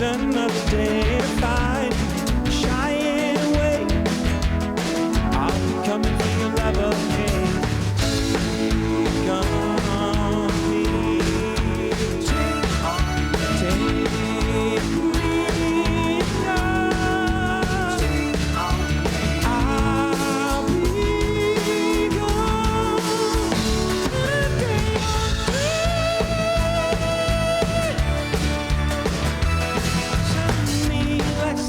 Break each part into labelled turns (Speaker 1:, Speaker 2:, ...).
Speaker 1: another day to find shy and wait. I'll be coming for your love again. Come on, please. Take me young. I'll be gone again. Shine me like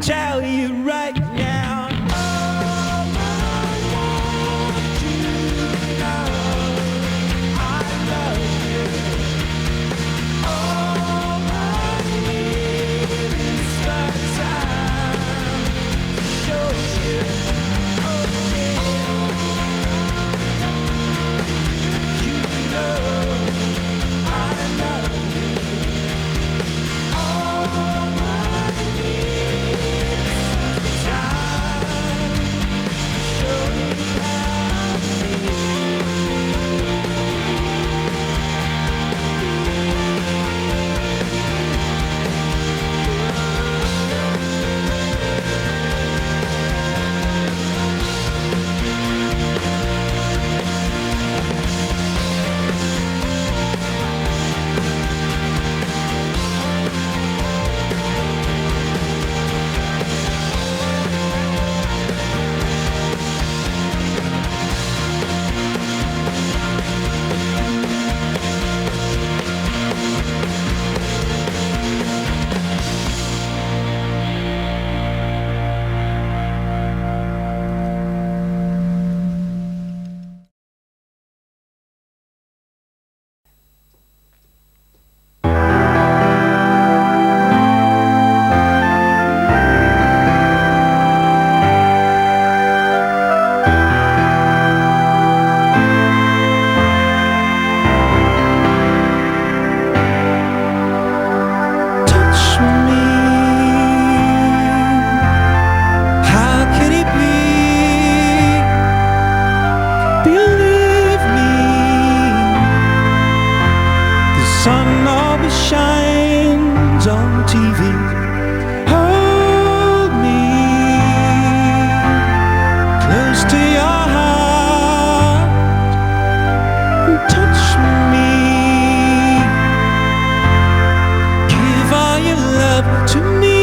Speaker 1: tell you right now. All I want you to know, I love you. All I need is the time to show you. Oh yeah, you know I love you. All I need is time to show you how to be. Touch me. How could it be? Believe me, the sun always shines on TV. Hold me close to your heart and touch me. Give all your love to me,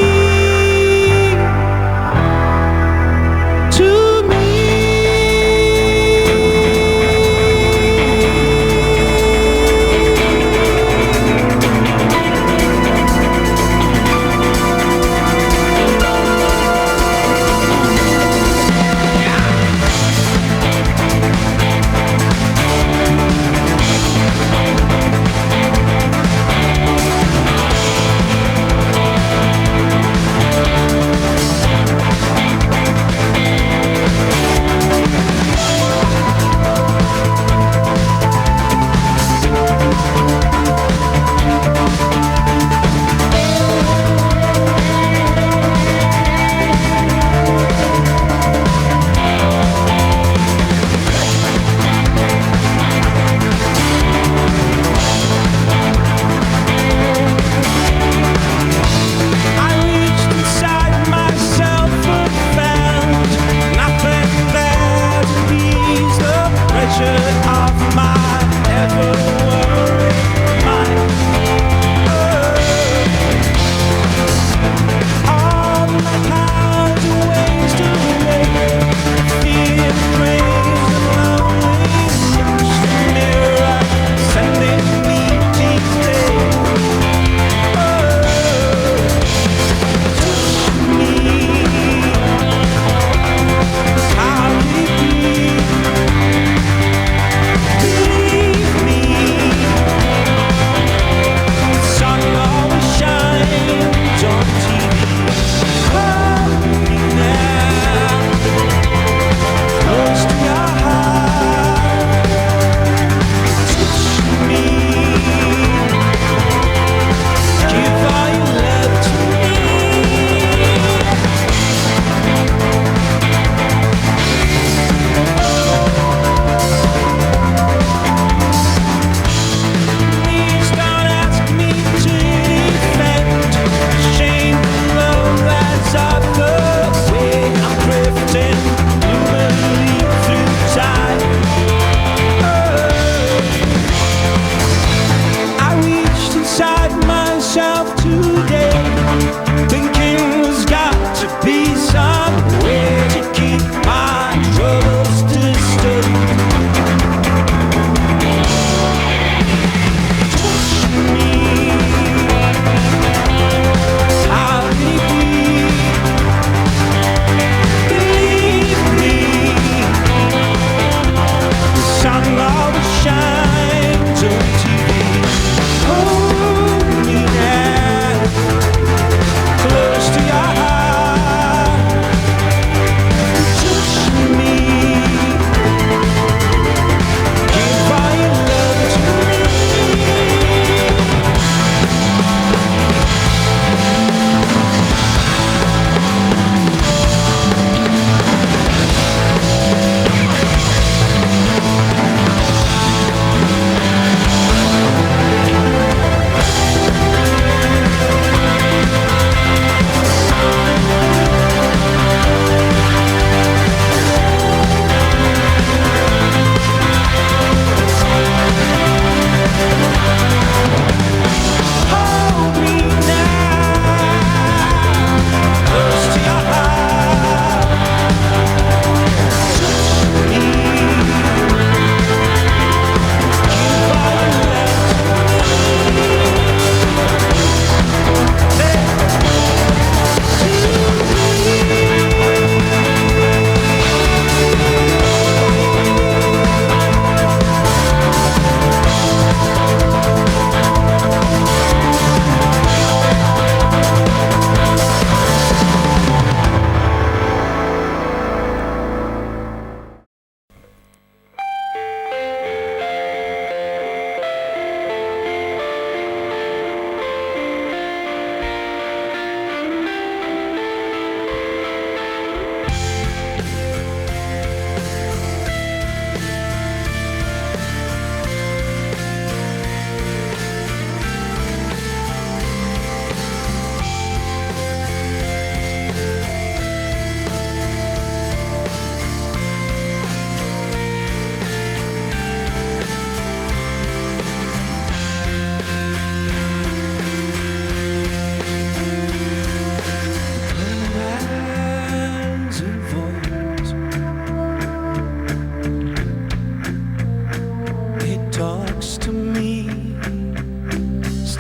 Speaker 1: to me.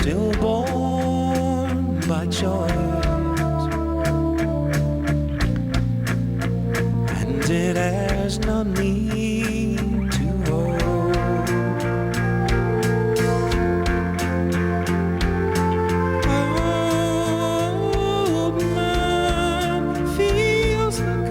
Speaker 1: stillborn by choice, and it has no need to hold. Oh, man feels the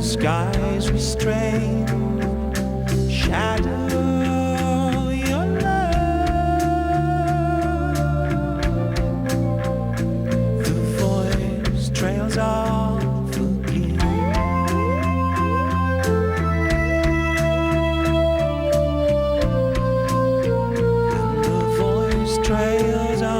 Speaker 1: skies restrain, shadow your love. The voice trails off again, and the voice trails off.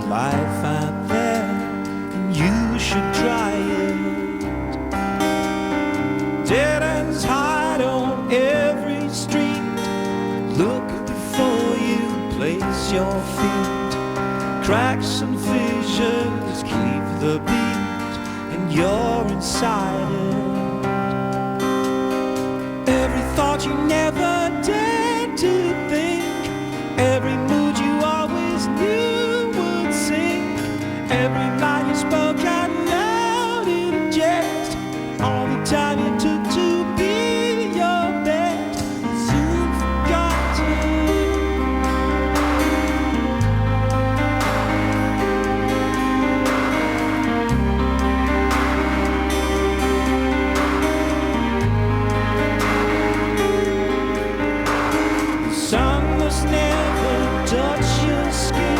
Speaker 1: Life out there, and you should try it. Dead ends hide on every street. Look before you place your feet. Cracks and fissures keep the beat, and you're inside it. Every thought you never dared to think, every mood you are the skin.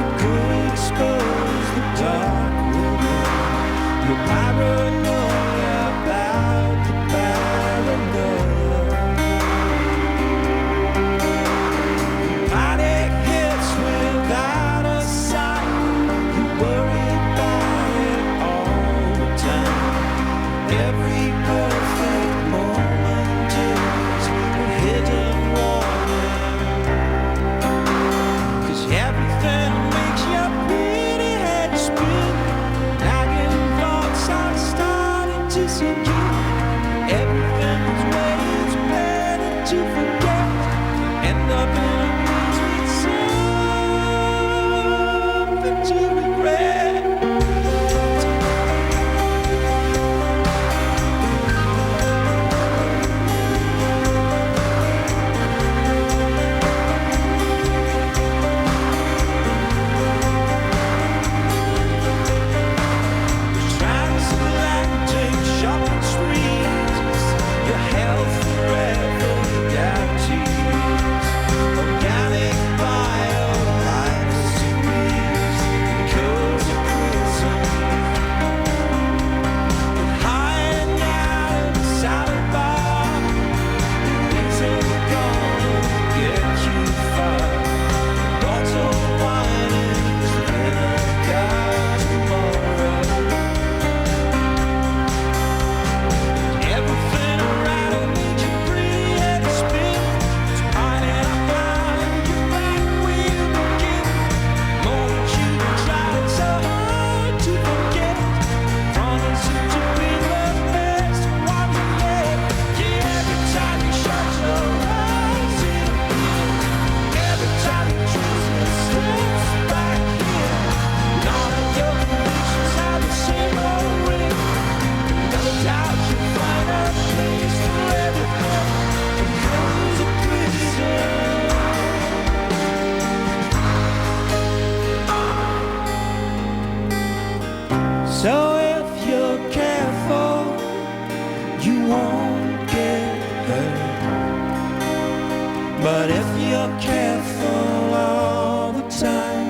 Speaker 1: It could expose the dark within. Your paranoia about the paranoia. Panic hits without a sign. You worry about it all the time. Every perfect moment is a hidden warning. 'Cause everything makes your pretty head spin. Nagging thoughts are starting to sink in. Everything is way it's better to forget. End up in a place with something to regret. Transatlantic shopping sprees, your health forever guarantees. Organic bio, life's squeeze, Cosy Prisons. Hiding out in the salad bar, isn't gonna get you far. Bottle wine is the vinegar tomorrow. Everything around needs your free head spin. It's piling up behind your back wheel begin. Moment you tried so hard to forget. Promising to be the best one yet. Yeah, every time you shut your eyes in here. Every time you choose your steps back here. None of your convictions have the same old ring. No doubt you'll find a place for everything. It goes a prison. So if you're careful, you won't get hurt. But if you're careful all the time,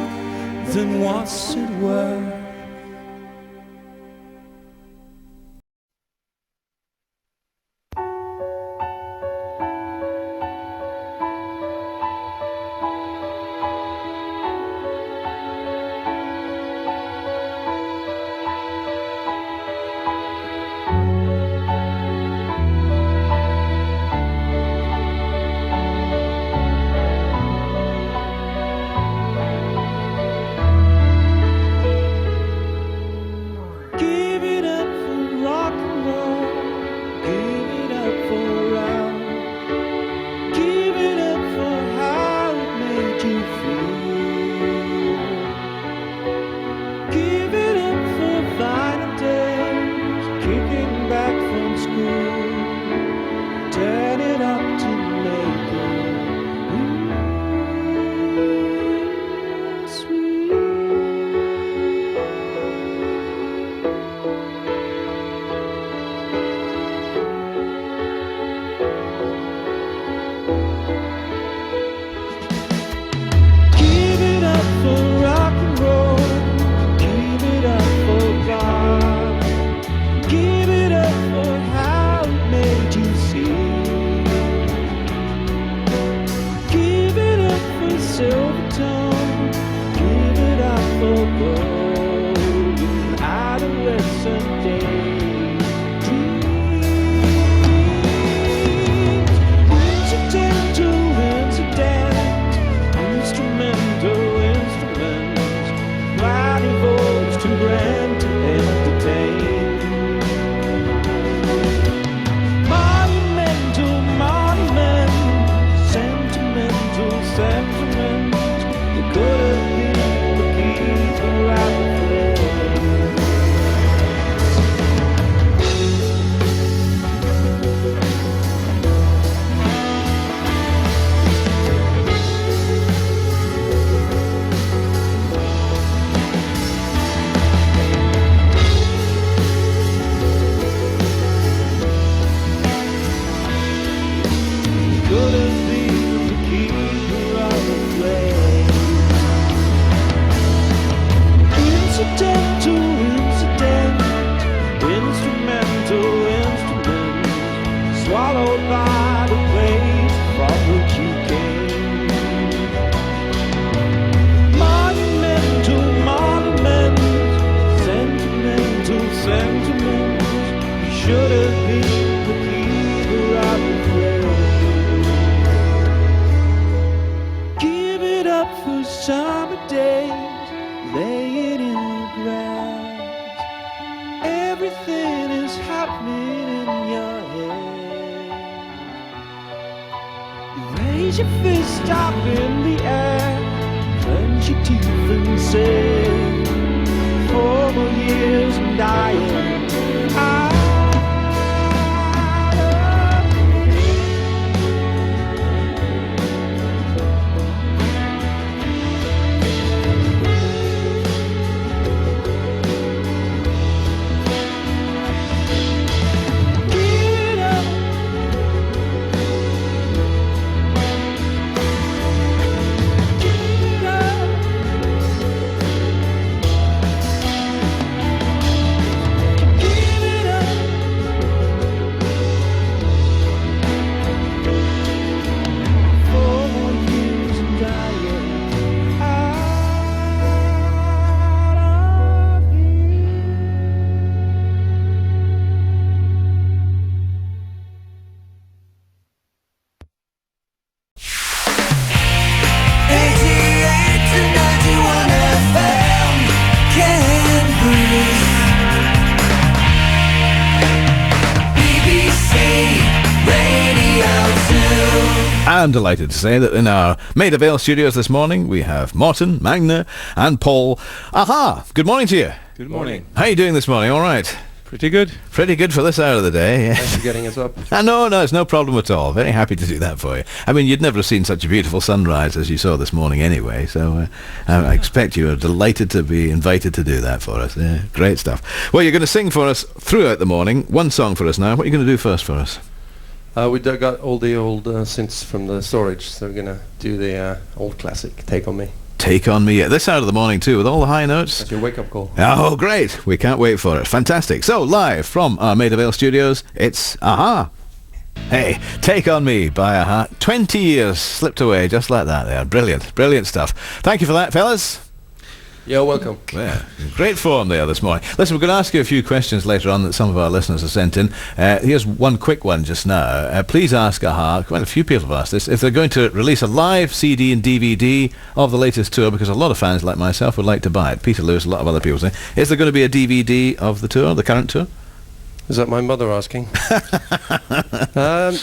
Speaker 1: then what's it worth? Give it up for rock and roll. Give it up for round. Give it up for how it made you feel. Give it up for final days, kicking back from school. Turn it up to make it sweet. Give it up for rock and roll. Give it up for God. Give it up for how it made you see. Give it up for silver tone. Give it up for golden adolescent days. Incidental incident, instrumental instruments, mighty voice too grand to entertain. Monumental monument, sentimental sentiment. It could have been the key to right for summer days, laying in the grass. Everything is happening in your head. You raise your fist up in the air, clench your teeth and say, 4 more years and dying.
Speaker 2: I'm delighted to say that in our Maida Vale Studios this morning we have Morton, Magna and Paul. Aha! Good morning to you.
Speaker 3: Good morning.
Speaker 2: How are you doing this morning? All right?
Speaker 3: Pretty good.
Speaker 2: Pretty good for this hour of the day. Yeah.
Speaker 3: Thanks for getting us up.
Speaker 2: No, it's no problem at all. Very happy to do that for you. I mean, you'd never have seen such a beautiful sunrise as you saw this morning anyway, so I expect you are delighted to be invited to do that for us. Yeah, great stuff. Well, you're going to sing for us throughout the morning. One song for us now. What are you going to do first for us?
Speaker 3: We dug out all the old synths from the storage, so we're going to do the old classic, Take On Me.
Speaker 2: Take On Me at this hour of the morning too, with all the high notes.
Speaker 3: That's your wake-up call.
Speaker 2: Oh, great. We can't wait for it. Fantastic. So, live from our Maida Vale Studios, it's Aha. Hey, Take On Me by Aha. 20 years slipped away just like that there. Brilliant. Brilliant stuff. Thank you for that, fellas.
Speaker 3: You're welcome.
Speaker 2: Yeah, great form there this morning. Listen, we're going to ask you a few questions later on that some of our listeners have sent in. Here's one quick one just now. Please ask Aha, quite a few people have asked this, if they're going to release a live CD and DVD of the latest tour, because a lot of fans like myself would like to buy it. Peter Lewis, a lot of other people say. Is there going to be a DVD of the tour, the current tour?
Speaker 3: Is that my mother asking?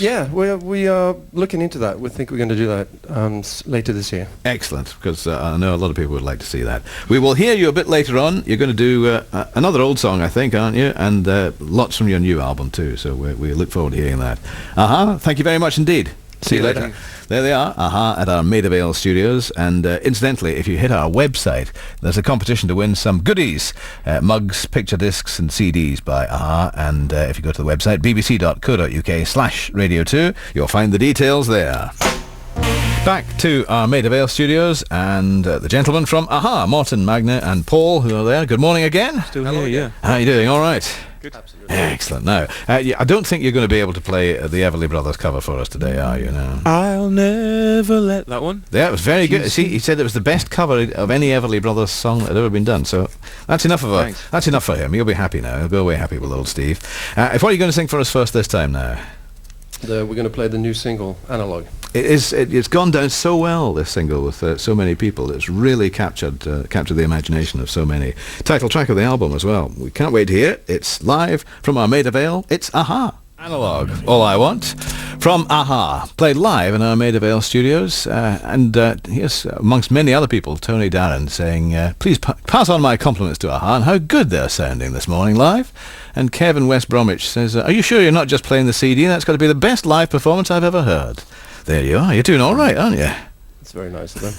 Speaker 3: Yeah, we are looking into that. We think we're going to do that later this year.
Speaker 2: Excellent, because I know a lot of people would like to see that. We will hear you a bit later on. You're going to do another old song, I think, aren't you? And lots from your new album too, so we look forward to hearing that. Aha, thank you very much indeed. See you later. There they are, Aha, at our Maida Vale Studios. And incidentally, if you hit our website, there's a competition to win some goodies, mugs, picture discs and CDs by Aha. And if you go to the website, bbc.co.uk/radio2, you'll find the details there. Back to our Maida Vale Studios and the gentlemen from Aha, Morton, Magna and Paul, who are there. Good morning again.
Speaker 3: Still here, yeah.
Speaker 2: How are you doing? All right.
Speaker 3: Good. Absolutely.
Speaker 2: Excellent. Now, I don't think you're going to be able to play the Everly Brothers cover for us today, are you? No.
Speaker 3: I'll never let that one.
Speaker 2: Yeah, it was very good. See, he said it was the best cover of any Everly Brothers song that had ever been done. So that's enough that's enough for him. He'll be happy now. He'll go away happy with old Steve. What are you going to sing for us first this time now?
Speaker 3: We're going to play the new single, Analogue.
Speaker 2: It's gone down so well, this single, with so many people. It's really captured the imagination of so many. Title track of the album as well. We can't wait to hear it. It's live from our Maida Vale. It's Aha. Analogue, All I Want, from Aha, played live in our Maida Vale Studios, and here's, amongst many other people, Tony Darren saying, please pass on my compliments to Aha and how good they're sounding this morning live. And Kevin West Bromwich says, are you sure you're not just playing the CD? That's got to be the best live performance I've ever heard. There you are. You're doing all right, aren't you?
Speaker 3: It's very nice of them.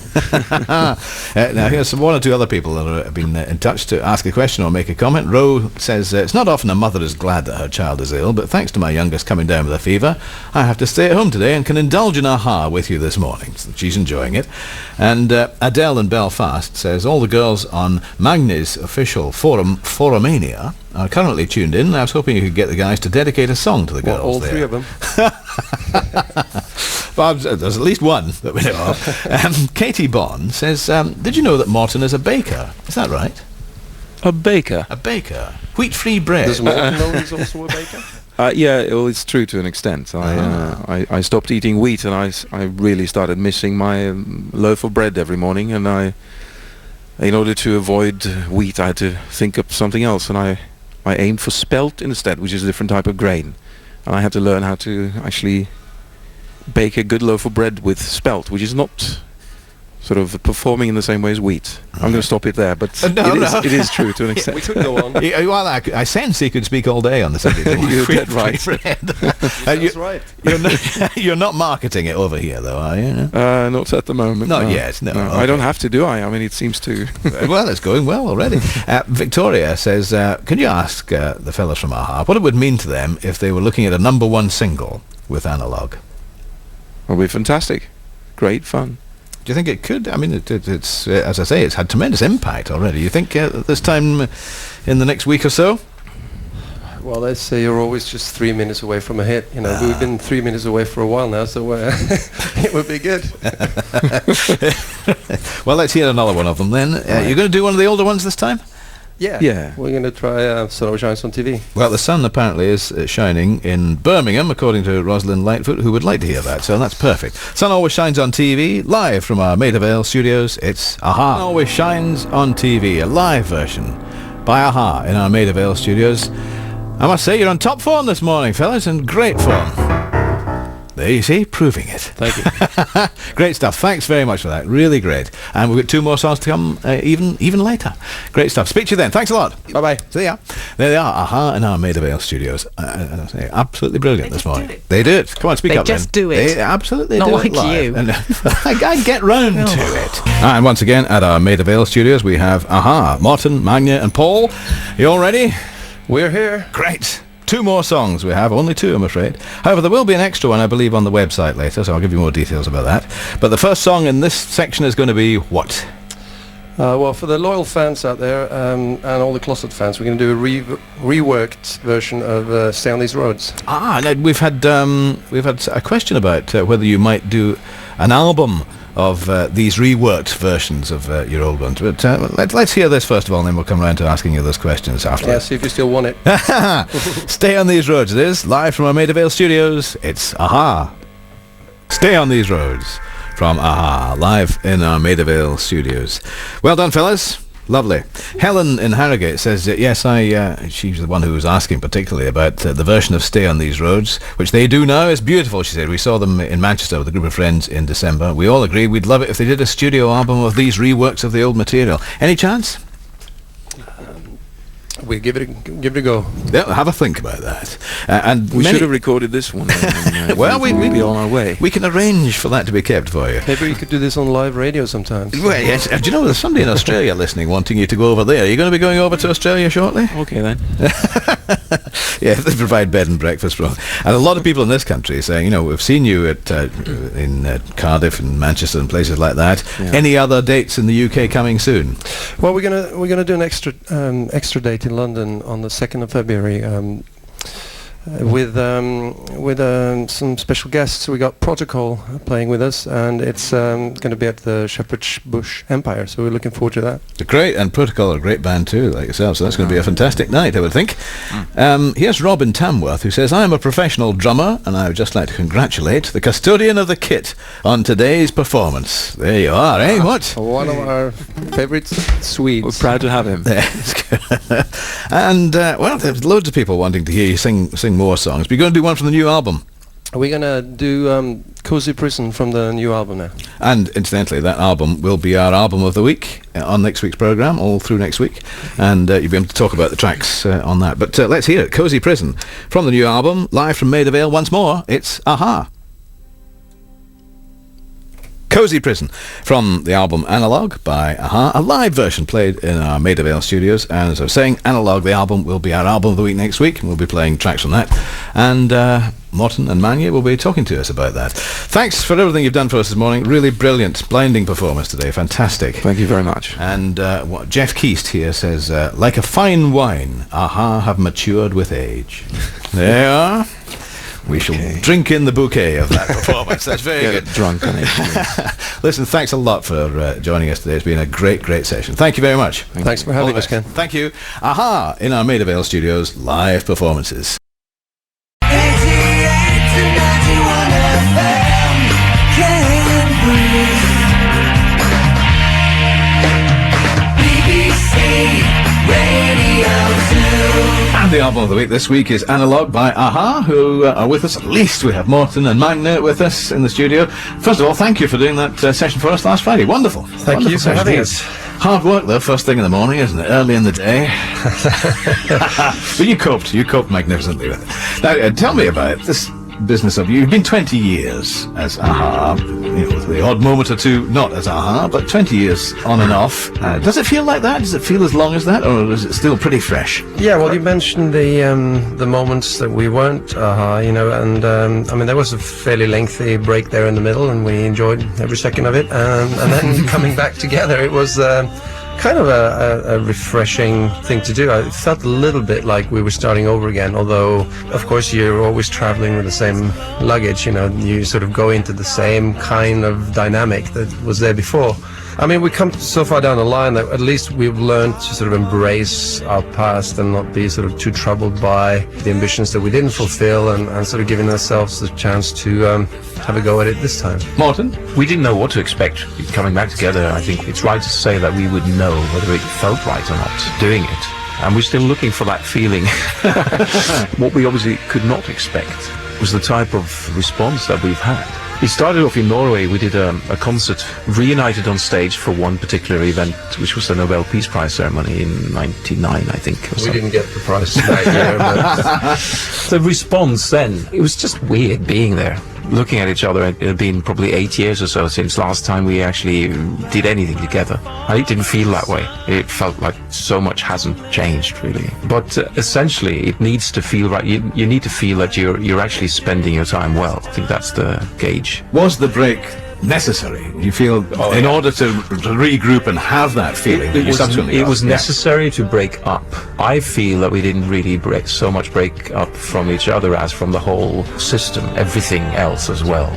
Speaker 2: Now here's one or two other people that have been in touch to ask a question or make a comment. Ro says, it's not often a mother is glad that her child is ill, but thanks to my youngest coming down with a fever, I have to stay at home today and can indulge in Aha with you this morning. So she's enjoying it. And Adele in Belfast says, all the girls on Magni's official forum, Forumania, are currently tuned in. I was hoping you could get the guys to dedicate a song to the girls.
Speaker 3: All
Speaker 2: there.
Speaker 3: three of them.
Speaker 2: Bob, there's at least one that we know of. Katie Bond says, did you know that Morton is a baker? Is that right?
Speaker 3: A baker?
Speaker 2: A baker. Wheat-free bread.
Speaker 3: Does Morton know he's also a baker?
Speaker 4: Yeah, well, it's true to an extent. I stopped eating wheat, and I really started missing my loaf of bread every morning. And in order to avoid wheat, I had to think up something else, and I aimed for spelt instead, which is a different type of grain. And I had to learn how to actually bake a good loaf of bread with spelt, which is not sort of performing in the same way as wheat. I'm going to stop it there, but it is true to an extent.
Speaker 3: We could go on.
Speaker 2: Well, I sense he could speak all day on the subject.
Speaker 4: You're dead right.
Speaker 3: That's right.
Speaker 2: You're not marketing it over here, though, are you?
Speaker 4: Not at the moment.
Speaker 2: Not yet, no. Okay.
Speaker 4: I don't have to, do I? I mean, it seems to...
Speaker 2: Well, it's going well already. Victoria says, can you ask the fellas from AHA what it would mean to them if they were looking at a #1 single with Analogue?
Speaker 4: It'll be fantastic. Great fun.
Speaker 2: Do you think it could? I mean, it's as I say, it's had tremendous impact already. You think this time in the next week or so?
Speaker 3: Well, they say you're always just 3 minutes away from a hit. You know, we've been 3 minutes away for a while now, so it would be good.
Speaker 2: Well, let's hear another one of them then. You're going to do one of the older ones this time?
Speaker 3: Yeah. We're going to try Sun Always Shines on TV.
Speaker 2: Well, the sun apparently is shining in Birmingham, according to Rosalind Lightfoot, who would like to hear that, so that's perfect. Sun Always Shines on TV, live from our Maida Vale Studios. It's AHA. Sun Always Shines on TV, a live version by AHA in our Maida Vale Studios. I must say, you're on top form this morning, fellas, and great form. There you see, proving it.
Speaker 3: Thank you.
Speaker 2: Great stuff. Thanks very much for that. Really great. And we've got 2 more songs to come even later. Great stuff. Speak to you then. Thanks a lot. Bye-bye. See ya. There they are. AHA in our Maida Vale Studios. I say, absolutely brilliant this morning. They do it. Come on, speak up then.
Speaker 5: They just do it.
Speaker 2: They absolutely
Speaker 5: Not
Speaker 2: do
Speaker 5: like
Speaker 2: it live.
Speaker 5: you.
Speaker 2: And I get round to it. And once again, at our Maida Vale Studios, we have AHA, Martin, Magna and Paul. You all ready?
Speaker 3: We're here.
Speaker 2: Great. 2 more songs we have, only 2 I'm afraid. However, there will be an extra one I believe on the website later, so I'll give you more details about that. But the first song in this section is going to be what?
Speaker 3: Well, for the loyal fans out there and all the closet fans, we're going to do a reworked version of Stay on These Roads.
Speaker 2: Now, we've had a question about whether you might do an album of these reworked versions of your old ones. But let's hear this first of all, and then we'll come around to asking you those questions after.
Speaker 3: Yeah, see if you still want it.
Speaker 2: Stay on These Roads it is, live from our Maida Vale Studios. It's AHA. Stay on These Roads from AHA, live in our Maida Vale Studios. Well done, fellas. Lovely. Helen in Harrogate says, yes, she's the one who was asking particularly about the version of Stay on These Roads, which they do now. Is beautiful, she said. We saw them in Manchester with a group of friends in December. We all agreed we'd love it if they did a studio album of these reworks of the old material. Any chance?
Speaker 3: We give it a go.
Speaker 2: Yeah, have a think about that. And
Speaker 4: we should have recorded this one. And,
Speaker 2: well, we'd
Speaker 4: be on our way.
Speaker 2: We can arrange for that to be kept for you.
Speaker 3: Maybe we could do this on live radio sometimes.
Speaker 2: Well, yes. Do you know there's somebody in Australia listening, wanting you to go over there? Are you going to be going over to Australia shortly?
Speaker 4: Okay then.
Speaker 2: Yeah, they provide bed and breakfast for. And a lot of people in this country saying, we've seen you at in Cardiff and Manchester and places like that. Yeah. Any other dates in the UK coming soon?
Speaker 3: Well, we're gonna do an extra date in London on the 2nd of February with some special guests. We got Protocol playing with us, and it's going to be at the Shepherd's Bush Empire, so we're looking forward to that.
Speaker 2: Great, and Protocol are a great band too, like yourself, so that's going to be a fantastic night, I would think. Here's Robin Tamworth, who says, I am a professional drummer, and I would just like to congratulate the custodian of the kit on today's performance. There you are, eh? What?
Speaker 3: One of our favourite Swedes.
Speaker 4: We're proud to have him.
Speaker 2: And, well, there's loads of people wanting to hear you sing more songs. But you're going to do one from the new album.
Speaker 3: We're going to do Cosy Prisons from the new album now.
Speaker 2: And incidentally, that album will be our album of the week on next week's programme, all through next week. And you'll be able to talk about the tracks on that. But let's hear it. Cosy Prison from the new album, live from Maida Vale once more. It's AHA. Cosy Prison from the album Analogue by AHA, a live version played in our Maida Vale Studios. And as I was saying, Analogue, the album, will be our album of the week next week, and we'll be playing tracks from that. And Morton and Manya will be talking to us about that. Thanks for everything you've done for us this morning. Really brilliant, blinding performance today. Fantastic.
Speaker 4: Thank you very much.
Speaker 2: And what Jeff Keast here says, like a fine wine, AHA have matured with age. There you are. We shall drink in the bouquet of that performance. That's very good.
Speaker 4: Drunk on it.
Speaker 2: Listen, thanks a lot for joining us today. It's been a great, great session. Thank you very much.
Speaker 3: Thanks for having us, Ken.
Speaker 2: Thank you. AHA in our Maida Vale Studios, live performances. And the album of the week this week is Analogue by Aha, who are with us. At least we have Morton and Magne with us in the studio. First of all, thank you for doing that session for us last Friday. Wonderful.
Speaker 3: Thank you for having us.
Speaker 2: Hard work though, first thing in the morning, isn't it? Early in the day. But you coped magnificently with it. Now, tell me about this business of you've been 20 years as Aha, with the odd moment or two not as Aha, but 20 years on and off. Does it feel like that? Does it feel as long as that, or is it still pretty fresh?
Speaker 3: Yeah, well, you mentioned the moments that we weren't Aha, and I mean, there was a fairly lengthy break there in the middle, and we enjoyed every second of it, and then coming back together, it was kind of a refreshing thing to do. I felt a little bit like we were starting over again, although of course you're always traveling with the same luggage, you sort of go into the same kind of dynamic that was there before. I mean, we come so far down the line that at least we've learned to sort of embrace our past and not be sort of too troubled by the ambitions that we didn't fulfill, and sort of giving ourselves the chance to have a go at it this time.
Speaker 2: Morton?
Speaker 5: We didn't know what to expect coming back together. I think it's right to say that we would know whether it felt right or not doing it. And we're still looking for that feeling. What we obviously could not expect was the type of response that we've had. It started off in Norway. We did a concert, reunited on stage for one particular event, which was the Nobel Peace Prize ceremony in '99, I think.
Speaker 3: We didn't get the prize that year, but
Speaker 5: the response then, it was just weird being there, looking at each other. It had been probably 8 years or so since last time we actually did anything together. And it didn't feel that way. It felt like so much hasn't changed, really. But essentially, it needs to feel right. You need to feel that you're actually spending your time well. I think that's the gauge.
Speaker 2: Was the break necessary? You feel in order to regroup and have that feeling?
Speaker 5: It was necessary to break up. I feel that we didn't really break up from each other as from the whole system, everything else as well.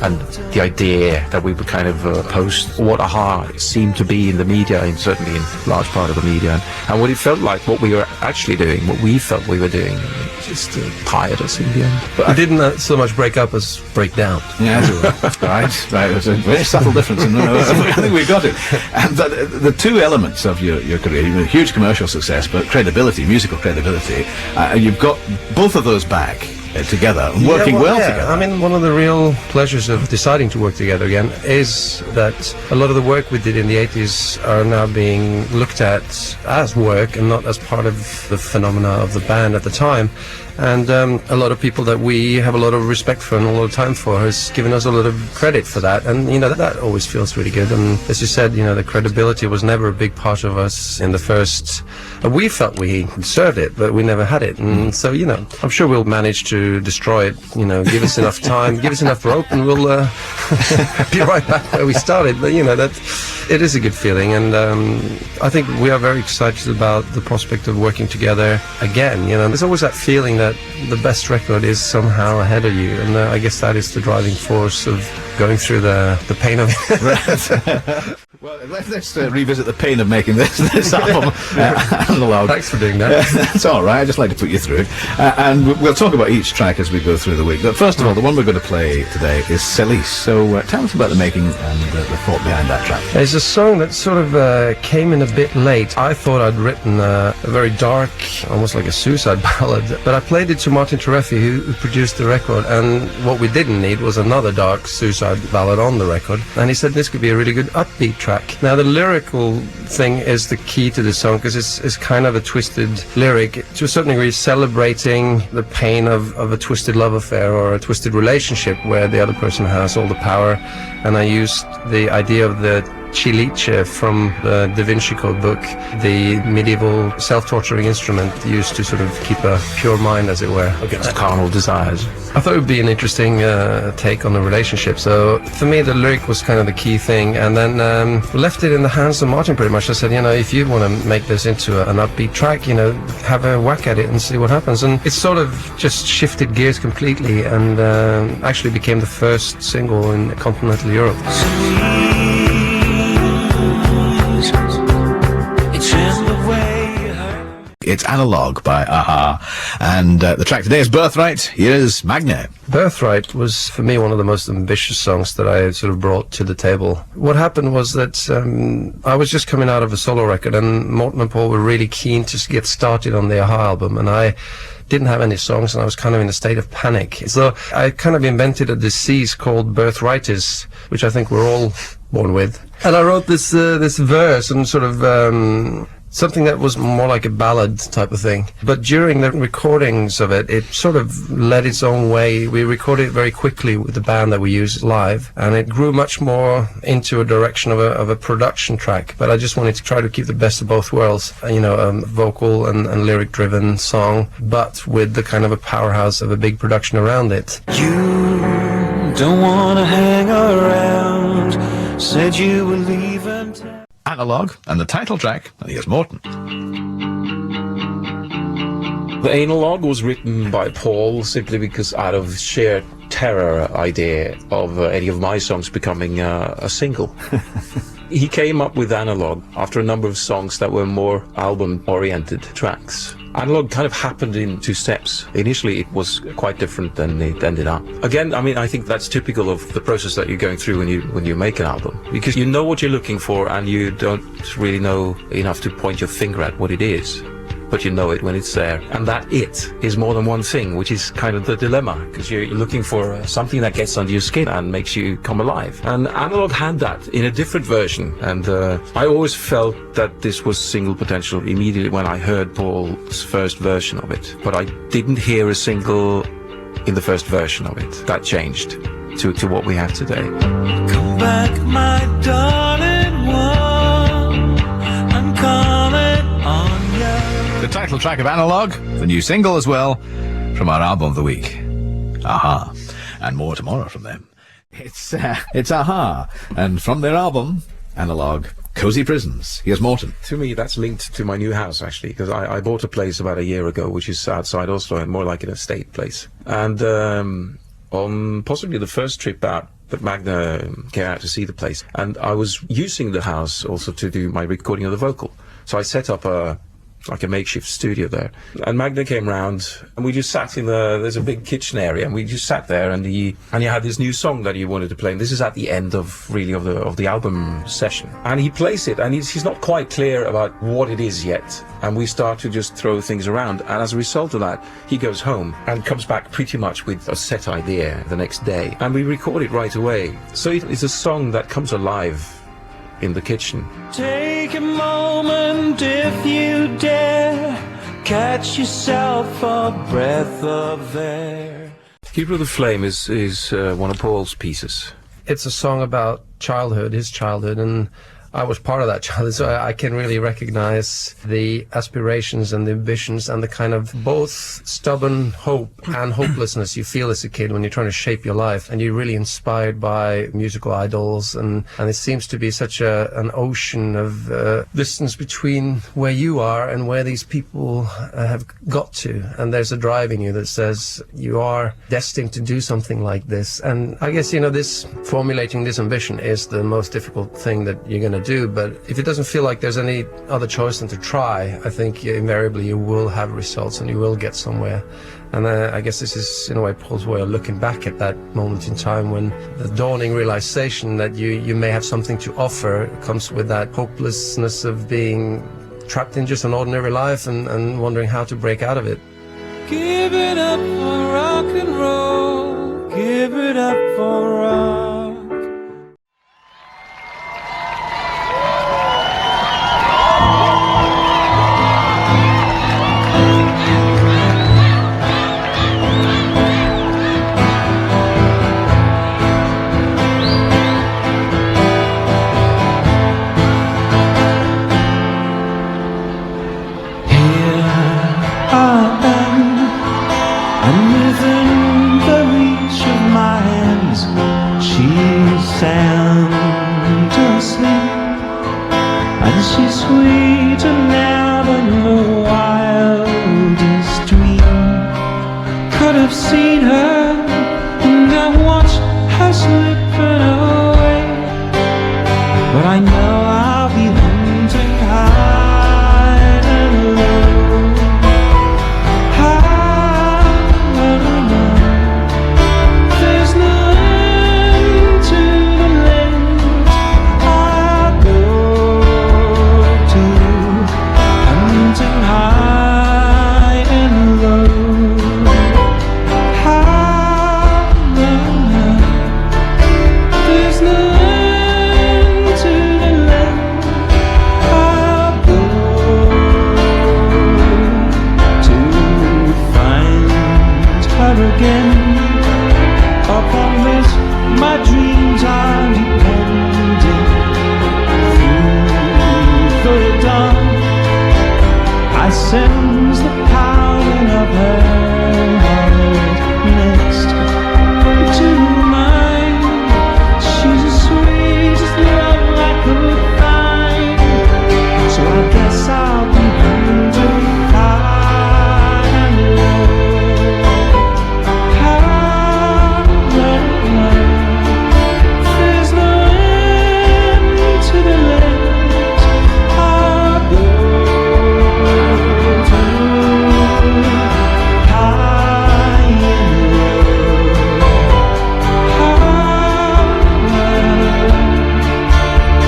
Speaker 5: And the idea that we would kind of post what Aha seemed to be in the media, and certainly in large part of the media, and what it felt like, what we were actually doing, what we felt we were doing, it just tired us in the end.
Speaker 3: But I didn't so much break up as break down.
Speaker 2: Yeah, right. There's a very subtle difference. I think we got it. And the two elements of your career, huge commercial success, but credibility, musical credibility, you've got both of those back together, working well together.
Speaker 3: I mean, one of the real pleasures of deciding to work together again is that a lot of the work we did in the 80s are now being looked at as work and not as part of the phenomena of the band at the time. And a lot of people that we have a lot of respect for and a lot of time for has given us a lot of credit for that, and that always feels really good. And as you said, the credibility was never a big part of us in the first. We felt we deserved it, but we never had it, and so I'm sure we'll manage to destroy it. Give us enough time, give us enough rope, and we'll be right back where we started. But that it is a good feeling, and I think we are very excited about the prospect of working together again. There's always that feeling that the best record is somehow ahead of you, and I guess that is the driving force of going through the pain of it.
Speaker 2: Well, let's revisit the pain of making this album. Analogue.
Speaker 3: Thanks for doing that.
Speaker 2: That's all right. I just like to put you through, and we'll talk about each track as we go through the week. But first of all, the one we're going to play today is Celice. So tell us about the making and the thought behind that track.
Speaker 3: It's a song that sort of came in a bit late. I thought I'd written a very dark, almost like a suicide ballad, but I played it to Martin Tereffi, who produced the record, and what we didn't need was another dark suicide ballad on the record, and he said this could be a really good upbeat track. Now the lyrical thing is the key to the song, because it's kind of a twisted lyric, to a certain degree celebrating the pain of a twisted love affair or a twisted relationship where the other person has all the power. And I used the idea of the Celice from the Da Vinci Code book, the medieval self-torturing instrument used to sort of keep a pure mind, as it were,
Speaker 5: against carnal desires.
Speaker 3: I thought it would be an interesting take on the relationship. So for me, the lyric was kind of the key thing, and then left it in the hands of Martin pretty much. I said, if you want to make this into an upbeat track, have a whack at it and see what happens. And it sort of just shifted gears completely, and actually became the first single in continental Europe.
Speaker 2: It's Analogue by Aha. And the track today is Birthright. Here's Maida.
Speaker 3: Birthright was, for me, one of the most ambitious songs that I sort of brought to the table. What happened was that I was just coming out of a solo record, and Morten and Paul were really keen to get started on the Aha album, and I didn't have any songs, and I was kind of in a state of panic. So I kind of invented a disease called Birthrightis, which I think we're all born with. And I wrote this verse and sort of something that was more like a ballad type of thing. But during the recordings of it, it sort of led its own way. We recorded it very quickly with the band that we used live, and it grew much more into a direction of a production track. But I just wanted to try to keep the best of both worlds, you know, a vocal and lyric-driven song, but with the kind of a powerhouse of a big production around it.
Speaker 1: You don't want to hang around, said you were leaving town.
Speaker 2: Analogue and the title track. And here's Morten.
Speaker 4: The Analogue was written by Paul simply because out of sheer terror idea of any of my songs becoming a single. He came up with Analogue after a number of songs that were more album-oriented tracks. Analogue kind of happened in two steps. Initially, it was quite different than it ended up. Again, I mean, I think that's typical of the process that you're going through when you make an album, because you know what you're looking for and you don't really know enough to point your finger at what it is. But you know it when it's there. And that it is more than one thing, which is kind of the dilemma, because you're looking for something that gets under your skin and makes you come alive. And Analogue had that in a different version. And I always felt that this was single potential immediately when I heard Paul's first version of it. But I didn't hear a single in the first version of it. That changed to what we have today.
Speaker 1: Come back, my darling one, I'm coming on you.
Speaker 2: The title track of Analogue, the new single as well, from our album of the week, Aha. And more tomorrow from them. It's Aha. And from their album, Analogue, Cosy Prisons. Here's Morten.
Speaker 4: To me, that's linked to my new house, actually, because I bought a place about a year ago, which is outside Oslo and more like an estate place. And on possibly the first trip out, that Maida came out to see the place, and I was using the house also to do my recording of the vocal. So I set up a makeshift studio there, and Maida came round, and we just sat in there's a big kitchen area, and we just sat there, and he had this new song that he wanted to play, and this is at the end of the album session, and he plays it, and he's not quite clear about what it is yet, and we start to just throw things around, and as a result of that, he goes home and comes back pretty much with a set idea the next day, and we record it right away. So it's a song that comes alive in the kitchen.
Speaker 1: Take a moment if you dare, catch yourself a breath of air.
Speaker 4: Keeper of the Flame is one of Paul's pieces.
Speaker 3: It's a song about childhood, his childhood, and I was part of that childhood, so I can really recognize the aspirations and the ambitions and the kind of both stubborn hope and hopelessness you feel as a kid when you're trying to shape your life, and you're really inspired by musical idols, and it seems to be such an ocean of distance between where you are and where these people have got to, and there's a drive in you that says you are destined to do something like this. And I guess, you know, formulating this ambition is the most difficult thing that you're going to do, but if it doesn't feel like there's any other choice than to try, I think invariably you will have results and you will get somewhere. And I guess this is in a way Paul's way of looking back at that moment in time when the dawning realization that you may have something to offer comes with that hopelessness of being trapped in just an ordinary life and wondering how to break out of it.
Speaker 1: Give it up for rock and roll, give it up for rock. Sound asleep, and she's sweeter now than the wildest dream. Could have seen her, and I watched her slipping away, but I know I'll be hunting high and low. for dawn. I sense the pounding of her heart next to mine. She's the sweetest love I could find. So I guess I'll be hunting high and low. High and low. There's no end to the lengths I'll go to. High and low. High and low.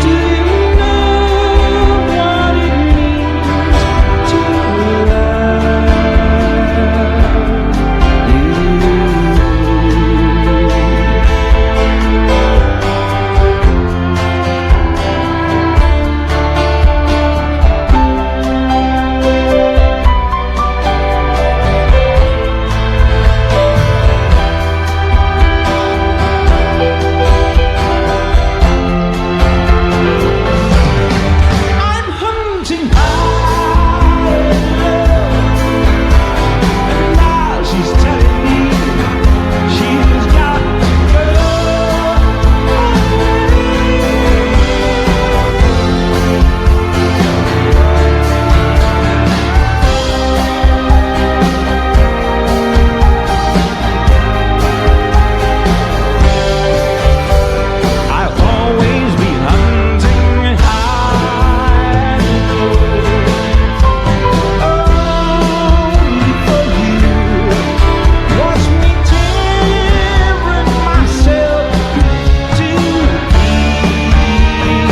Speaker 1: Do you know what it means to love you? I'm hunting high and low, and now she's telling me she's got to go. I'll always be hunting high and low, only for you. Watch me tearing myself to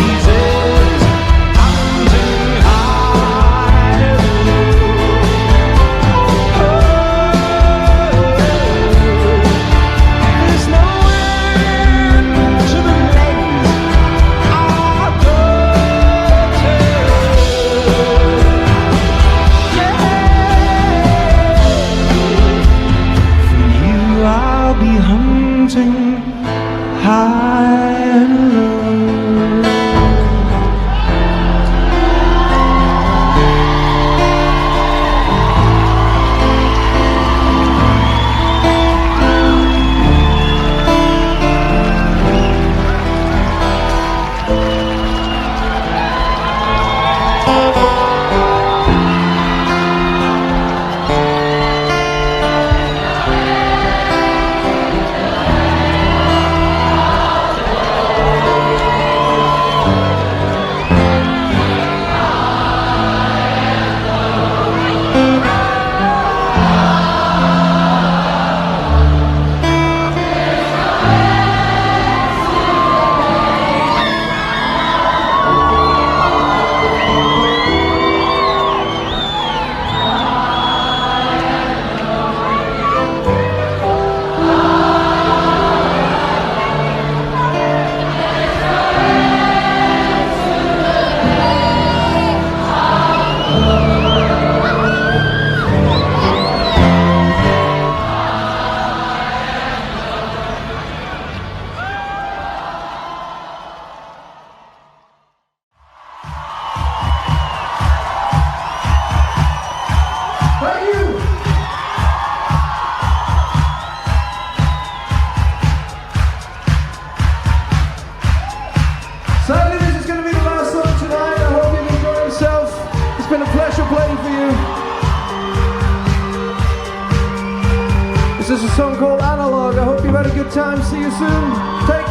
Speaker 1: pieces, hunting high and low. There's no end to the lengths I'll go to. For you I'll be hunting high and low.
Speaker 6: Sadly, this is going to be the last song tonight. I hope you enjoy yourself. It's been a pleasure playing for you. This is a song called Analogue. I hope you've had a good time. See you soon. Take